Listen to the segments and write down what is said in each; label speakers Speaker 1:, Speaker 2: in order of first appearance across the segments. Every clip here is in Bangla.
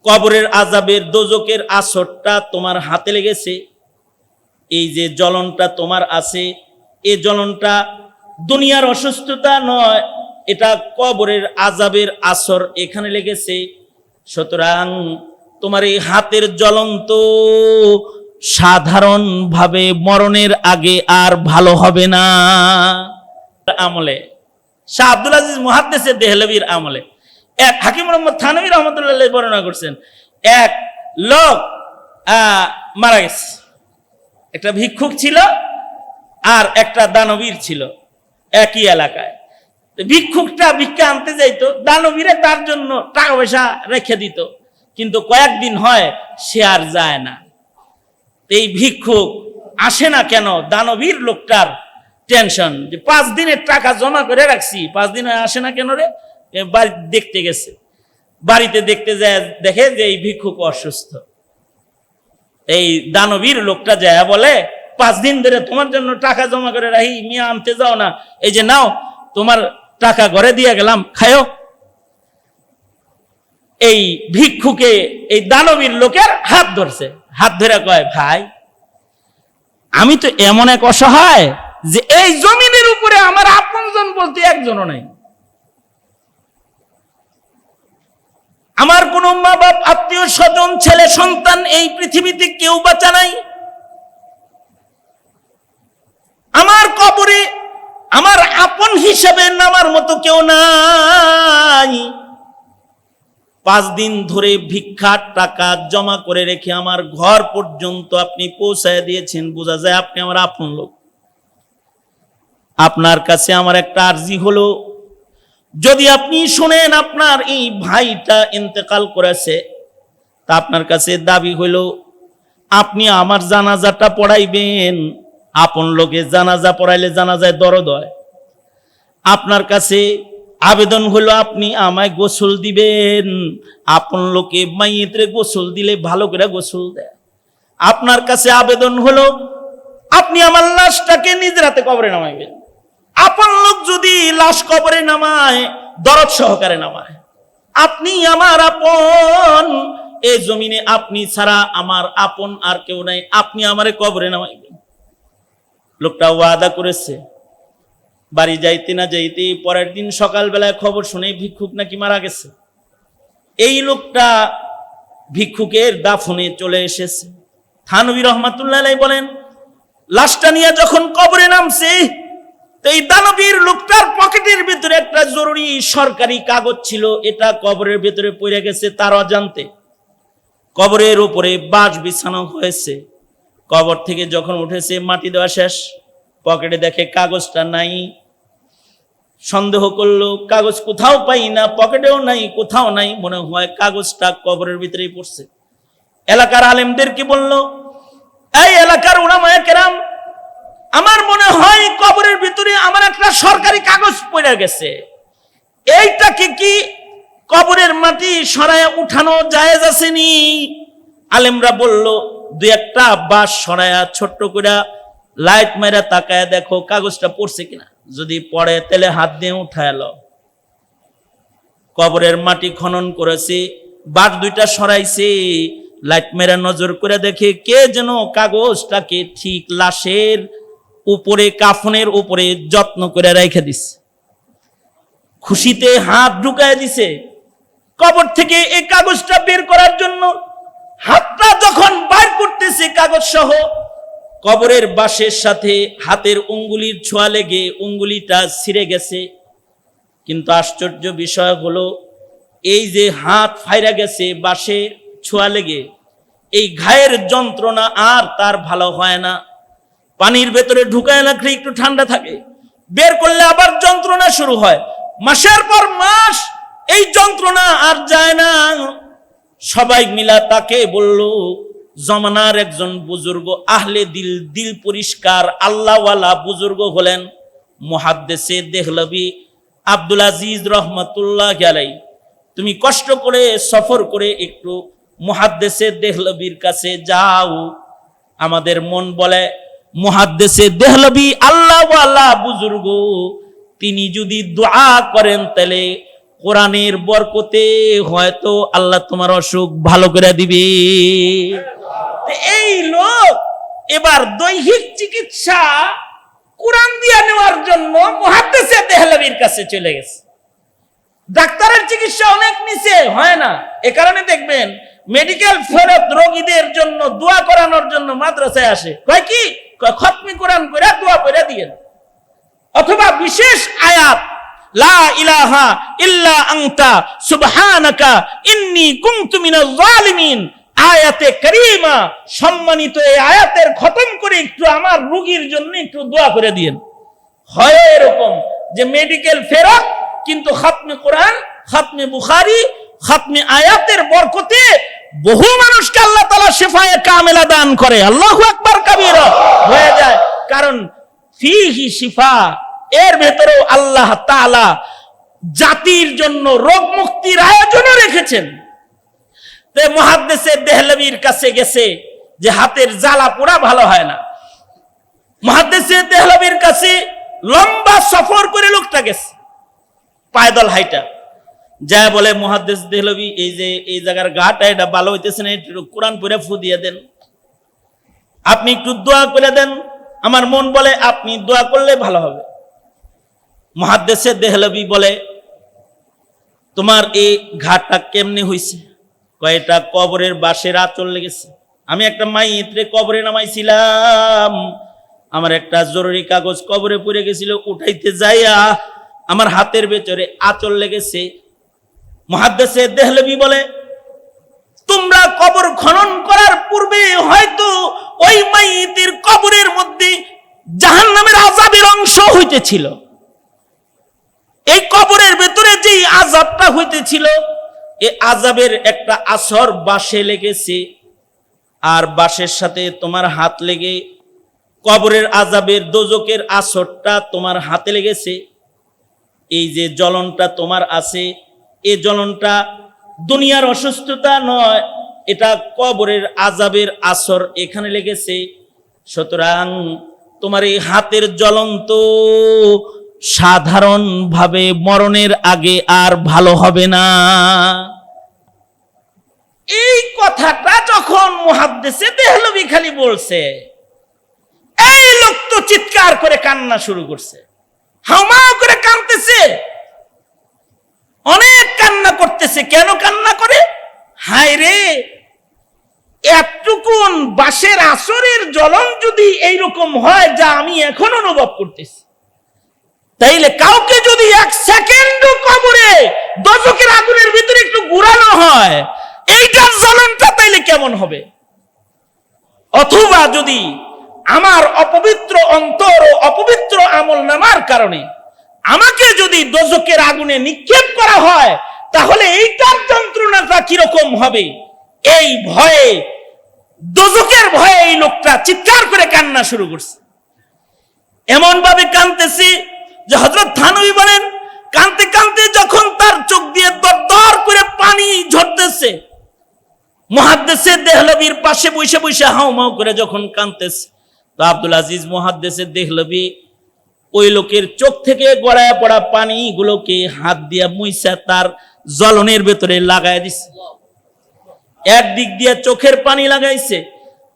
Speaker 1: কবরের আযাবের দোজকের আসরটা তোমার হাতে লেগেছে। এই যে জ্বলনটা তোমার আছে, এই জ্বলনটা দুনিয়ার অসুস্থতা নয়, এটা কবরের আযাবের আসর এখানে লেগেছে। সুতরাং তোমার এই হাতের জ্বলন তো সাধারণভাবে মরণের আগে আর ভালো হবে না। আমলে শাহ আব্দুল আজিজ মুহাদ্দিসে দেহলভীর আমলে এক হাকিম মুহাম্মদ থানভী রাহমাতুল্লাহ বর্ণনা করছেন, এক লোক মারা গেছে। একটা ভিক্ষুক ছিল আর একটা দানবীর ছিল একই এলাকায়। ভিক্ষুকটা ভিক্ষা আনতে যাইতো, দানবীরে তার জন্য টাকা পয়সা রেখে দিত, কিন্তু কয়েকদিন হয় সে আর যায় না। এই ভিক্ষুক আসে না কেন? দানবীর লোকটার টেনশন যে 5 দিনের টাকা জমা করে রাখছি, 5 দিন আসে না কেন রে? বাড়ি দেখতে গেছে, বাড়িতে দেখতে যায় দেখে যে এই ভিক্ষুক অসুস্থ। এই দানবীর লোকটা যায় বলে, 5 দিন ধরে তোমার জন্য টাকা জমা করে রাখি, মিয়া আনতে যাও না, এই যে নাও তোমার টাকা ঘরে দিয়ে গেলাম, খায়ো। এই ভিক্ষুকে এই দানবীর লোকের হাত ধরছে, হাত ধরে কয়, ভাই আমি তো এমন এক অসহায় যে এই জমিনের উপরে আমার আপনজন বলতে একজনও নাই, আমার কোন মা বাপ আত্মীয় স্বজন ছেলে সন্তান এই পৃথিবীতে কেউ বাঁচা নাই, আমার কবরে আমার আপন হিসেবে নামার মতো কেউ নাই। 5 দিন ধরে ভিক্ষার টাকা জমা করে রেখে আমার ঘর পর্যন্ত আপনি পৌঁছায় দিয়েছেন, বোঝা যায় আপনি আমার আপন লোক। আপনার কাছে আমার একটা আরজি হলো, যদি আপনি শুনেন আপনার এই ভাইটা ইন্তেকাল করেছে, তা আপনার কাছে দাবি হলো আপনি আমার জানাজাটা পড়াইবেন। আপন লোকে জানাজা পড়াইলে জানাজায় দরদ হয়। আপনার কাছে আবেদন হলো আপনি আমায় গোসল দিবেন। আপন লোকে মাইয়েতরে গোসল দিলে ভালো করে গোসল দেয়। আপনার কাছে আবেদন হলো আপনি আমার লাশটাকে নিজ রাতে কবরে নামাইবেন। আপন লোক যদি লাশ কবরে নামায় দরদ সহকারে নামায়, আপনি আমার আপন, এই জমিনে আপনি ছাড়া আমার আপন আর কেউ নাই, আপনি আমারে কবরে নামাইবেন। লোকটা ওয়াদা করেছে। বাড়ি যাইতে না যাইতে পরের দিন সকালবেলায় খবর শুনে ভিক্ষুক নাকি মারা গেছে। এই লোকটা ভিক্ষুকের দাফনে চলে এসেছে। থানভী রহমাতুল্লাহ আলাইহি বলেন, লাশটা নিয়ে যখন কবরে নামছে, তো এই দানবীর লোকটার পকেটের ভিতরে একটা জরুরি সরকারি কাগজ ছিল, এটা কবরের ভিতরে পড়ে গেছে তার অজান্তে। কবরের উপরে বাঁশ বিছানো হয়েছে। কবর থেকে যখন উঠেছে মাটি দেওয়া শেষ, পকেটে দেখে কাগজটা নাই। সন্দেহ করলো, কাগজ কোথাও পাই না, পকেটেও নাই, কোথাও নাই, মনে হয় কাগজটা কবরের ভিতরেই পড়ছে। এলাকার আলেমদেরকে বলল, এই এলাকার উলামায়ে কেরাম, আমার মনে হয় কবরের ভিতরে আমার একটা সরকারি কাগজ পড়ে গেছে, এইটাকে কি কবরের মাটি সরায়া উঠানো জায়েজ আসেনি? আলেমরা বলল, 2-1টা বাঁশ সরায়া ছোট্ট করে লাইট মেরা তাকায় দেখো কাগজটা পড়ছে কিনা, যদি পড়ে তাহলে হাত দিয়ে উঠায় লো। কবরের মাটি খনন করেছে, বাঁশ 2টা সরাইছে, লাইট মেরা নজর করে দেখে কে যেন কাগজটাকে ঠিক লাশের উপরে, কাফনের উপরে যত্ন করে রেখে দিছে। খুশিতে হাত ঢুকায় দিছে কবর থেকে এই কাগজটা বের করার জন্য। হাতটা যখন বাইর করতেছে কাগজ সহ, কবরের বাঁশের সাথে হাতের উঙ্গুলির ছোঁয়া লেগে উঙ্গুলিটা ছিঁড়ে গেছে। কিন্তু আশ্চর্য বিষয় হলো, এই যে হাত ফাইরা গেছে বাঁশের ছোঁয়া লেগে, এই ঘায়ের যন্ত্রণা আর তার ভালো হয় না। পানির ভেতরে ঢুকায় রাখলে একটু ঠান্ডা থাকে, বের করলে আবার যন্ত্রণা শুরু হয়। মাসের পর মাস এই যন্ত্রণা আর যায় না। সবাই মিলা তাকে বলল, জমানার একজন বুজুর্গ, আহলে দিল, দিল পরিষ্কার আল্লাহওয়ালা বুজুর্গ হলেন মুহাদ্দিসে দেহলভী আব্দুল আজিজ রহমাতুল্লাহ আলাইহি। তুমি কষ্ট করে সফর করে একটু মুহাদ্দিসে দেহলভীর কাছে যাও। আমাদের মন বলে, মুহাদ্দিসে দেহলভী আল্লাহওয়ালা বুজুর্গ, তিনি যদি দোয়া করেন তাহলে কোরআনের বরকতে হয়তো আল্লাহ তোমার অসুখ ভালো করে দিবে। এই লোক এবার দৈহিক চিকিৎসা কোরআন দিয়ে নেওয়ার জন্য মুহাদ্দিসে দেহলভির কাছে চলে গেছে। ডাক্তারের চিকিৎসা অনেক নিচে হয় না, এ কারণে দেখবেন মেডিকেল ফেরত রোগীদের জন্য দোয়া করানোর জন্য মাদ্রাসায় আসে, কয় কি খতমি কোরআন করে দোয়া করে দিয়েন, অথবা বিশেষ আয়াত লা ইলাহা ইল্লা আনতা সুবহানাকা ইন্নী কুনতু মিনাজ জালিমিন, আয়াতে কারীমা, সম্মানিত এই আয়াতের খতম করে একটু আমার রোগীর জন্য একটু দোয়া করে দিয়েন। হয় এরকম যে মেডিকেল ফেরত, কিন্তু খাতমে কোরআন, খাতমে বুখারী, খাতমে আয়াতের বরকতে বহু মানুষকে আল্লাহ তাআলা শিফায়ে কামেলা দান করে। আল্লাহু আকবার কাবীরা হয়ে যায়, কারণ ফিহি শিফা, এর ভেতরেও আল্লাহ তাআলা জাতির জন্য রোগ মুক্তির আয়োজনও রেখেছেন। তে মুহাদ্দিসে দেহলভির কাছে গেছে যে হাতের জ্বালা পোড়া ভালো হয় না। মুহাদ্দিসে দেহলভির কাছে লম্বা সফর করে লোকটা গেছে, পায়দল হাইটা যায়, বলে মুহাদ্দিস দেহলভি এই যে এই জায়গার ঘাটা এটা ভালো হইতেছে না, একটু কোরআন পড়ে ফু দিয়ে দেন, আপনি একটু দোয়া করে দেন। আমার মন বলে আপনি দোয়া করলে ভালো হবে। মুহাদ্দিসে দেহলভি বলে তোমার এই ঘাটটা কেমনে হইছে? কয়টা কবরের বাঁশের আঁচল লেগেছে। আমি একটা মাইয়িতরে কবরে নামাইছিলাম, আমার একটা জরুরি কাগজ কবরে পড়ে গেছিল, উঠাইতে যাইয়া আমার হাতের ভেতরে আঁচল লেগেছে। মুহাদ্দিসে দেহলভি বলে তোমরা কবর খনন করার পূর্বে হয়তো ওই মাইয়িতের কবরের মধ্যে জাহান্নামের আযাবের অংশ হইতেছিল। এই কবরের ভেতরে যে আযাবটা হইতেছিল, এই আযাবের একটা আসর বাঁশে লেগেছে, আর বাঁশের সাথে তোমার হাত লেগে কবরের আযাবের দোজকের আসরটা তোমার হাতে লেগেছে। এই যে জ্বলনটা তোমার আছে, এই জ্বলনটা দুনিয়ার অসুস্থতা নয়, এটা কবরের আযাবের আসর এখানে লেগেছে। সুতরাং তোমার এই হাতের জ্বলন তো সাধারণভাবে মরণের আগে আর ভালো হবে না। এই কথাটা যখন মুহাদ্দিসে দেহলভি খালি বলছে, এই লোক তো চিৎকার করে কান্না শুরু করছে, হাউমাউ করে কাঁদতেছে, অনেক কান্না করতেছে। কেন কান্না করে? হায় রে, এতটুকুন বাঁশের আসরের জ্বলন যদি এইরকম হয় যা আমি এখন অনুভব করতেছি, তাইলে কাউকে যদি এক সেকেন্ড কবরে দোজখের আগুনের ভিতরে একটু ঘুরানো হয়, এইটার জ্বলনটা তাইলে কেমন হবে? অথবা যদি আমার অপবিত্র অন্তর ও অপবিত্র আমল নামার কারণে আমাকে যদি দোজখের আগুনে নিক্ষেপ করা হয়, তাহলে এইটার যন্ত্রণাটা কিরকম হবে? এই ভয়ে, দোজখের ভয়ে এই লোকটা চিৎকার করে কান্না শুরু করছে। এমন ভাবে কাঁদতেছে যে হযরত থানভী বলেন, কাঁদতে কাঁদতে যখন তার চোখ দিয়ে দরদর করে পানি ঝরতেছে, মুহাদ্দিসে দেহলভির পাশে বসে বসে হাউমাউ করে যখন কাঁদতেছে, তো আব্দুল আজিজ মুহাদ্দিসে দেহলভি ওই লোকের চোখ থেকে গড়ায় পড়া পানিগুলোকে হাত দিয়া মুইসা তার জ্বলনের ভেতরে লাগায় দিছে। একদিক দিয়ে চোখের পানি লাগাইছে,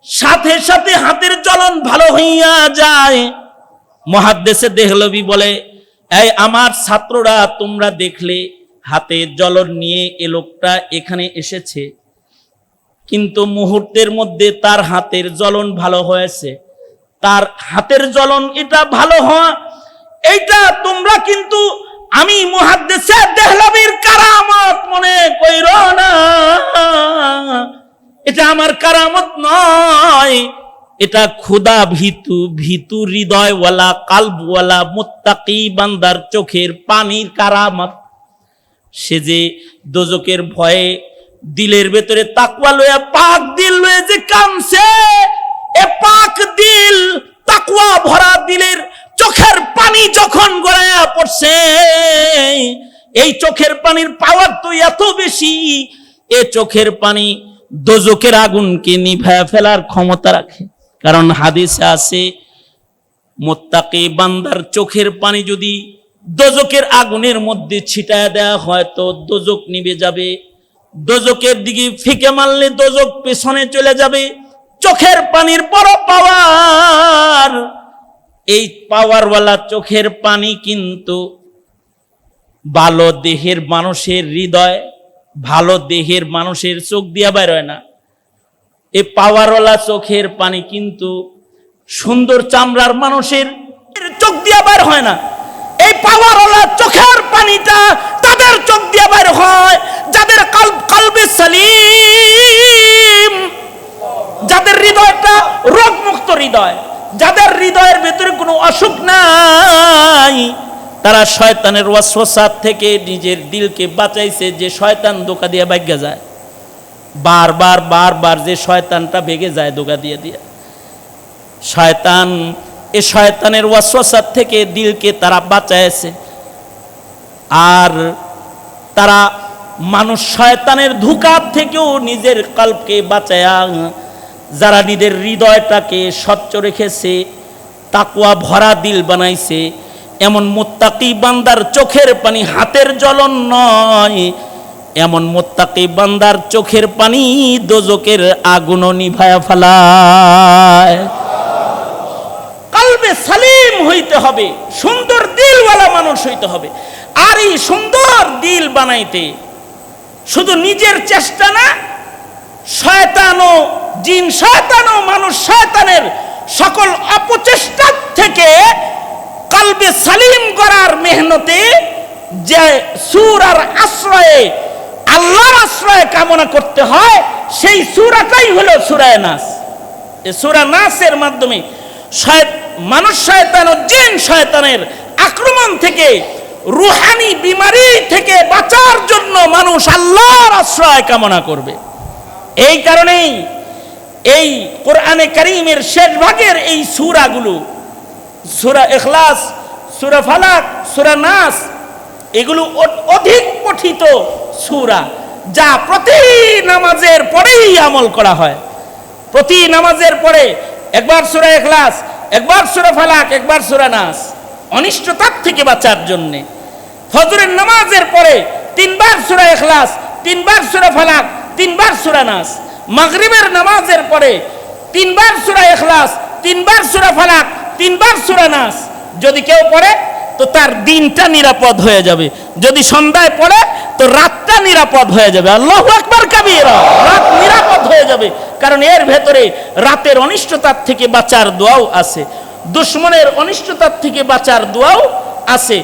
Speaker 1: সাথে সাথে হাতের জ্বলন ভালো হইয়া যায়। মুহাদ্দিসে দেহলভি বলে, এই আমার ছাত্ররা, তোমরা দেখলে হাতে জ্বলন নিয়ে এ লোকটা এখানে এসেছে, কিন্তু মুহূর্তের মধ্যে তার হাতের জ্বলন ভালো হয়েছে। তার হাতের জ্বলন এটা ভালো হওয়া, এইটা তোমরা কিন্তু আমি মুহাদ্দিসে দেহলভির কারামত মনে কইরো না, এটা আমার কারামত নয়, এটা খোদা ভীতু হৃদয়ওয়ালা কালবওয়ালা মুত্তাকি বান্দার চোখের পানির কারামত। সে যে দোজখের ভয়ে দিলের ভেতরে তাকওয়া লয়া, পাক দিল লয়ে যে কাঁদছে, এ পাক দিল, তাকওয়া ভরা দিলের চোখের পানি যখন গড়ায়া পড়ছে, এই চোখের পানির পাওয়ার তো এত বেশি, এ চোখের পানি দোজখের আগুনকে নিভায়া ফেলার ক্ষমতা রাখে। কারণ হাদিসে আছে, মুত্তাকি বান্দার চোখের পানি যদি দোজকের আগুনের মধ্যে ছিটায় দেওয়া হয় তো দোজক নিভে যাবে, দোজকের দিকে ফিকে মারলে দোজক পেছনে চলে যাবে। চোখের পানির বড় পাওয়ার, এই পাওয়ারওয়ালা চোখের পানি কিন্তু ভালো দেহের মানুষের হৃদয়, ভালো দেহের মানুষের চোখ দিয়া বের হয় না। এই পাওয়ারওয়ালা চোখের পানি কিন্তু সুন্দর চামড়ার মানুষের চোখ দিয়া বের হয় না। এই পাওয়ারওয়ালা চোখের পানিটা তাদের চোখ দিয়া বের হয় যাদের কলবে সালিম, যাদের হৃদয়টা রোগমুক্ত হৃদয়, যাদের হৃদয়ের ভেতরে কোনো অসুখ নাই। তারা শয়তানের ওয়াসওয়াসা থেকে নিজের দিলকে বাঁচাইছে। যে শয়তান ধোঁকা দিয়ে ভাগ্যা যায়, বারবার বারবার যে শয়তানটা ভেগে যায় ধোঁকা দিয়ে দিয়ে, শয়তান এ শয়তানের ওয়াসওয়াসা থেকে দিলকে তারা বাঁচাইছে। আর তারা মানুষ শয়তানের ধোঁকা থেকেও নিজের কলবকে বাঁচায়া, যারা নিজের হৃদয়টাকে স্বচ্ছ রেখেছে, তাকওয়া ভরা দিল বানাইছে, এমন মুত্তাকি বান্দার চোখের পানি হাতের জ্বলন নয়, এমন মুত্তাকি বান্দার চোখের পানি দোজকের আগুনও নিভায়া ফেলায়। কলবে সালিম হইতে হবে, সুন্দর দিলওয়ালা মানুষ হইতে হবে। আর এই সুন্দর দিল বানাইতে শুধু নিজের চেষ্টা না, শয়তানও জিন শয়তানও মানুষ শয়তানের সকল অপচেষ্টা থেকে কলবে সালিম করার মেহনতে যে সূরার আশ্রয়ে, আল্লাহর আশ্রয় কামনা করতে হয়, সেই সূরাটাই হলো সূরা নাস। এই সূরা নাসের মাধ্যমে মানুষ শয়তান ও জিন শয়তানের আক্রমণ থেকে, রূহানি বিমারি থেকে বাঁচার জন্য মানুষ আল্লাহর আশ্রয় কামনা করবে। এই কারণেই এই কোরআনে কারীমের শেষ ভাগের এই সূরাগুলো, সূরা ইখলাস, সূরা ফালাক, সূরা নাস, এগুলো অধিক পঠিত সূরা, যা প্রতি নামাজের পরেই আমল করা হয়। প্রতি নামাজের পরে একবার সূরা ইখলাস, একবার সূরা ফালাক, একবার সূরা নাস, অনিষ্টতার থেকে বাঁচার জন্যে। ফজরের নামাজের পরে 3 বার সূরা ইখলাস, 3 বার সূরা ফালাক, 3 বার সূরা নাস। মাগরিবের নামাজের পরে 3 বার সূরা ইখলাস, 3 বার সূরা ফালাক, 3 বার সূরা নাস। যদি কেউ পড়ে তো তার দিনটা নিরাপদ হয়ে যাবে, যদি সন্ধ্যায় পড়ে তো রাতটা নিরাপদ হয়ে যাবে। আল্লাহু আকবার কাবীরা, রাত নিরাপদ হয়ে যাবে। কারণ এর ভেতরে রাতের অনিষ্টতার থেকে বাঁচার দোয়াও আছে, দুশমনের অনিষ্টতার থেকে বাঁচার দোয়াও আছে।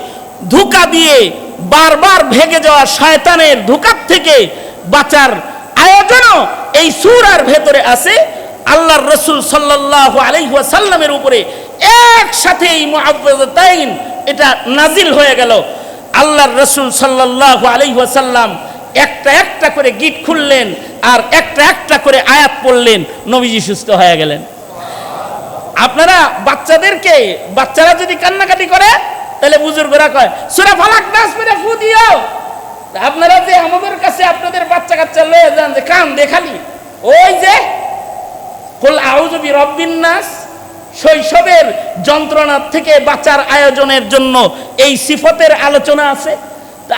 Speaker 1: ধোঁকা দিয়ে বারবার ভেঙে যাওয়া শয়তানের ধোঁকার থেকে বাঁচার আয়োজনও এই সূরার ভেতরে আছে। আল্লাহর রাসূল সাল্লাল্লাহু আলাইহি ওয়াসাল্লামের উপরে একসাথে এই মুআউযাতাইন এটা নাজিল হয়ে গেল। আল্লাহর রাসূল সাল্লাল্লাহু আলাইহি ওয়াসাল্লাম একটা একটা করে গিট খুললেন আর একটা একটা করে আয়াত পড়লেন, নবীজি সুস্থ হয়ে গেলেন। আপনারা বাচ্চারা যদি কান্নাকাটি করে তাহলে বুজুর্গরা কয় সূরা ফালাক নাস পড়ে ফু দিও। আপনারা যে আমাদের কাছে আপনাদের বাচ্চা কাচ্চা লয়ে যান যে কান দেখালি, ওই যে কুল আউযু বিরাব্বিন নাস, শৈশবের যন্ত্রণার থেকে বাঁচার আয়োজনের জন্য এই সিফতের আলোচনা আছে।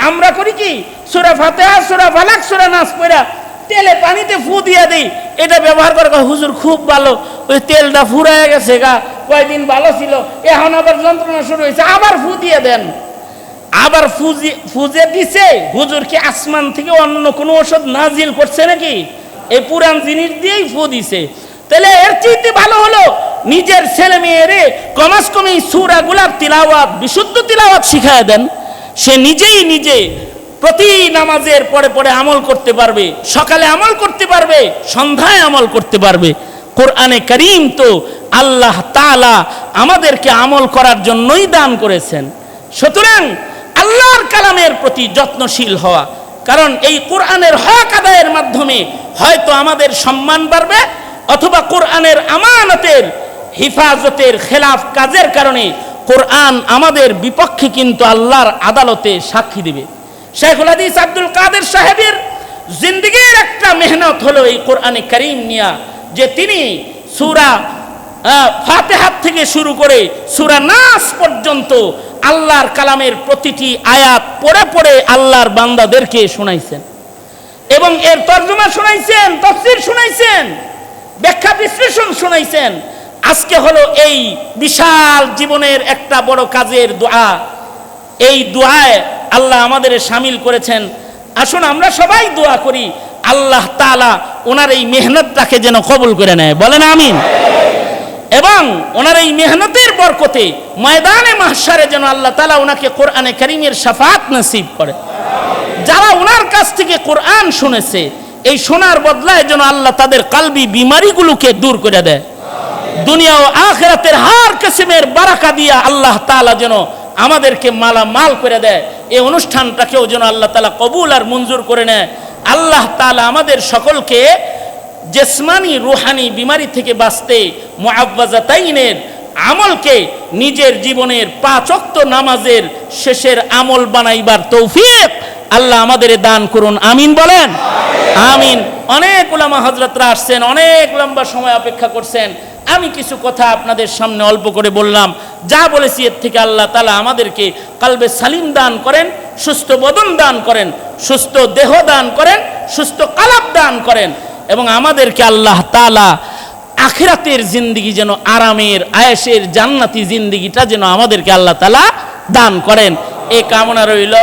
Speaker 1: আমরা করি কি, সূরা ফাতিহা, সূরা ফালাক, সূরা নাস পড়া তেলে পানিতে ফু দিয়ে দেই। এটা ব্যবহার করে হুজুর খুব ভালো, ওই তেলটা ফুরায় গেছে গা, কয়দিন ভালো ছিল, এখন আবার যন্ত্রণা শুরু হয়েছে, আবার ফু দিয়ে দেন। আবার ফুজে দিছে, হুজুর কি আসমান থেকে অন্য কোনো ওষুধ নাজিল করছে নাকি? এই পুরান জিনিস দিয়েই ফু দিছে। তাহলে এর চাইতে ভালো হলো নিজের ছেলে মেয়েরে কমাস কমি সূরাগুলার তিলাওয়াত, বিশুদ্ধ তিলাওয়াত শিখায় দেন। সে নিজে প্রতি নামাজের পরে পরে আমল করতে পারবে, সকালে আমল করতে পারবে, সন্ধ্যায় আমল করতে পারবে। কোরআনে কারীম তো আল্লাহ তাআলা আমাদেরকে আমল করার জন্যই দান করেছেন। সুতরাং আল্লাহর কালামের প্রতি যত্নশীল হওয়া, কারণ এই কোরআনের হক আদায়ের মাধ্যমে হয়তো আমাদের সম্মান বাড়বে, অথবা কোরআনের আমানতের হিফাজতের খেলাফ কাজের কারণে কোরআন আমাদের বিপক্ষে কিন্তু আল্লাহর আদালতে সাক্ষী দিবে। শেখুল হাদিস আব্দুল কাদের সাহেবের জিন্দেগীর একটা মেহনত হলো এই কোরআনে কারীম নিয়া, যে তিনি সূরা ফাতিহা থেকে শুরু করে সূরা নাস পর্যন্ত আল্লাহর কালামের প্রতিটি আয়াত পড়ে পড়ে আল্লাহর বান্দাদেরকে শোনাইছেন এবং এর তর্জমা শোনাইছেন, তাফসীর শোনাইছেন, ব্যাখ্যা বিশ্লেষণ শোনাইছেন। আজকে হলো এই বিশাল জীবনের একটা বড় কাজের দোয়া। এই দোয়ায় আল্লাহ আমাদের শামিল করেছেন। আসুন আমরা সবাই দোয়া করি আল্লাহ তাআলা ওনার এই মেহনতটাকে যেন কবুল করে নেয়, বলেন আমিন। এবং ওনার এই মেহনতের বরকতে ময়দানে মাহশারে যেন আল্লাহ তাআলা ওনাকে কোরআনে কারীমের শাফাত নসিব করে। যারা ওনার কাছ থেকে কোরআন শুনেছে, এই শোনার বদলায় যেন আল্লাহ তাদের কলবি বিমারিগুলোকে দূর করে দেয়। দুনিয়া ও আখিরাতের হার কিসমের বারাকা দিয়া আল্লাহ তাআলা যেন আমাদেরকে মালামাল করে দেয়। এই অনুষ্ঠানটাকেও যেন আল্লাহ তাআলা কবুল আর মঞ্জুর করে নেয়। আল্লাহ তাআলা আমাদের সকলকে জিসমানি রুহানি বিমারি থেকে বাঁচতে মুআওয়াযাতাইনের আমলকে নিজের জীবনের 5 ওয়াক্ত নামাজের শেষের আমল বানাইবার তৌফিক আল্লাহ আমাদের দান করুন, আমিন বলেন আমিন। অনেক উলামা হযরতরা আসছেন, অনেক লম্বা সময় অপেক্ষা করছেন। আমি কিছু কথা আপনাদের সামনে অল্প করে বললাম। যা বলেছি এর থেকে আল্লাহ তাআলা আমাদেরকে কলবে সালিম দান করেন, সুস্থ বদন দান করেন, সুস্থ দেহ দান করেন, সুস্থ কলব দান করেন এবং আমাদেরকে আল্লাহ তাআলা আখিরাতের জিন্দেগি যেন আরামের আয়েশের জান্নাতি জিন্দেগিটা যেন আমাদেরকে আল্লাহ তাআলা দান করেন। এই কামনা রইল।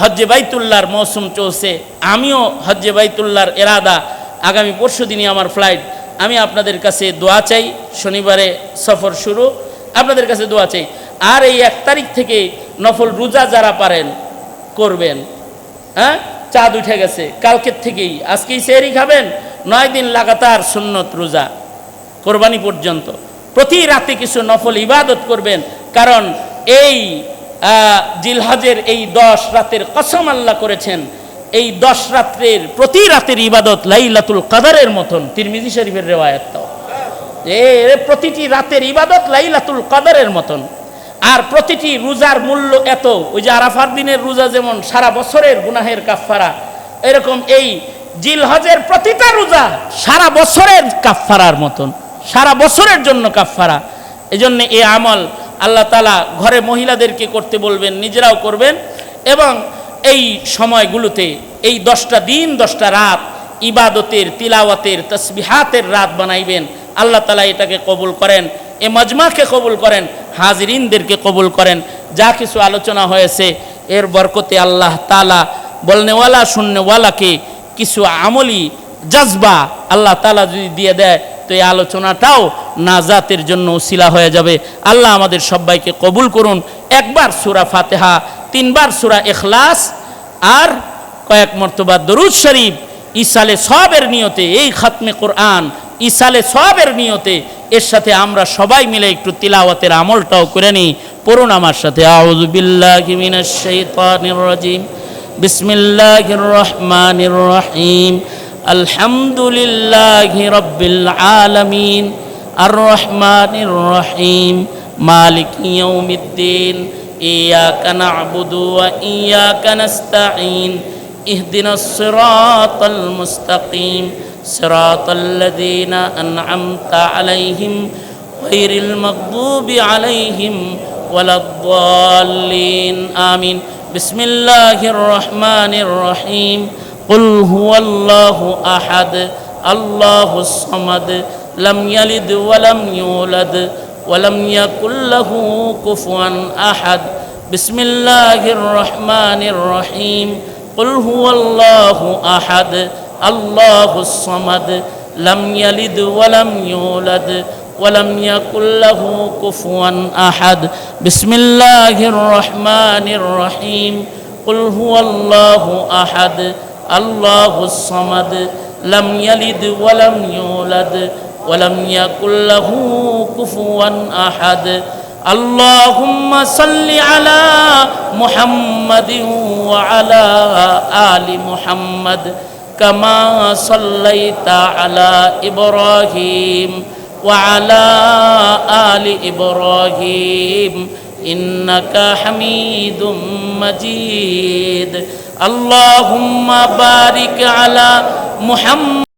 Speaker 1: হজ্জে বাইতুল্লাহর মৌসুম চলছে। আমিও হজ্জে বাইতুল্লাহর এরাদা, আগামী পরশুদিনই আমার ফ্লাইট। আমি আপনাদের কাছে দোয়া চাই। শনিবারে সফর শুরু, আপনাদের কাছে দোয়া চাই। আর এই 1 তারিখ থেকে নফল রোজা যারা পারেন করবেন। হ্যাঁ, চাঁদ উঠে গেছে কালকের থেকেই, আজকেই সেহরি খাবেন। 9 দিন লাগাতার সুন্নত রোজা কোরবানি পর্যন্ত প্রতি রাতে কিছু নফল ইবাদত করবেন। কারণ এই জিলহজের এই 10 রাতের কসম আল্লাহ করেছেন, এই 10 রাত্রের প্রতি রাতের ইবাদত লাইলাতুল কদরের মতন। তিরমিজি শরীফের রিওয়ায়াতটাও প্রতিটি রাতের ইবাদত লাইলাতুল কদরের মতন। আর প্রতিটি রোজার মূল্য এত। ওই যে আরাফার দিনের রোজা যেমন সারা বছরের গুনাহের কাফফারা, এরকম এই জিলহজের প্রতিটা রোজা সারা বছরের কাফফারার মতন, সারা বছরের জন্য কাফফারা। এজন্য এই আমল আল্লাহ তাআলা ঘরে মহিলাদেরকে করতে বলবেন, নিজেরাও করবেন। এবং এই সময়গুলোতে এই 10টা দিন 10টা রাত ইবাদতের, তিলাওয়াতের, তাসবিহাতের রাত বানাইবেন। আল্লাহ তাআলা এটাকে কবুল করেন, এ মজমাকে কবুল করেন, হাজিরিনদেরকে কবুল করেন। যা কিছু আলোচনা হয়েছে এর বরকতে আল্লাহ তাআলা বলনেওয়ালা শুননেওয়ালাকে কিছু আমলি জজবা আল্লাহ তাআলা যদি দিয়ে দেয় তো এই আলোচনাটাও নাজাতের জন্য উসিলা হয়ে যাবে। আল্লাহ আমাদের সবাইকে কবুল করুন। একবার সূরা ফাতিহা, 3 বার সূরা ইখলাস আর কয়েক মর্তবা দরুদ শরীফ ইসালে সওয়াবের নিয়তে, এই খাতমে কোরআন ইসালে সওয়াবের নিয়তে এর সাথে আমরা সবাই মিলে একটু তিলাওয়াতের আমলটাও করে নিই। পড়ুন আমার সাথে, আউযু বিল্লাহি মিনাশ শাইতানির রাজিম, বিসমিল্লাহির রহমানির রহিম, আলহামদুলিল্লাহি রাব্বিল আলামিন, আর রহমানির রহিম, মালিকি ইয়াউমিদ্দিন, ইয়াকা না'বুদু ওয়া ইয়াকা নাস্তাঈন, ইহদিনাস সিরাতাল মুস্তাকিম, সিরাতাল লাযীনা আন'আমতা আলাইহিম গায়রিল মাগদুবি আলাইহিম ওয়ালাদ-দাল্লিন, আমিন। বিসমিল্লাহির রহমানির রহিম, কুল হুয়াল্লাহু আহাদ, আল্লাহুস সামাদ, লাম ইয়ালিদ ওয়া লাম ইউলাদ ওয়া লাম ইয়াকুল লাহু কুফুয়ান আহাদ। বিসমিল্লাহির রহমানির রহিম, কুল হুয়াল্লাহু আহাদ, আল্লাহুস সামাদ, লাম ইয়ালিদ ওয়া লাম ইউলাদ ওয়া লাম ইয়াকুল লাহু কুফুয়ান আহাদ। বিসমিল্লাহির রহমানির রহিম, কুল হুয়াল্লাহু আহাদ, আল্লাহুস সামাদ, লাম ইয়ালিদ ওয়া লাম ইউলাদ ওয়া লাম ইয়াকুল লাহু কুফুয়ান আহাদ। আল্লাহুম্মা সাল্লি আলা মুহাম্মাদিন ওয়া আলা আলি মুহাম্মাদ কামা সাল্লাইতা আলা ইব্রাহিম ওয়া আলা আলি ইব্রাহিম ইন্নাকা হামিদুম মাজিদ। আল্লাহুম্মা বারিক আলা মুহাম্মাদ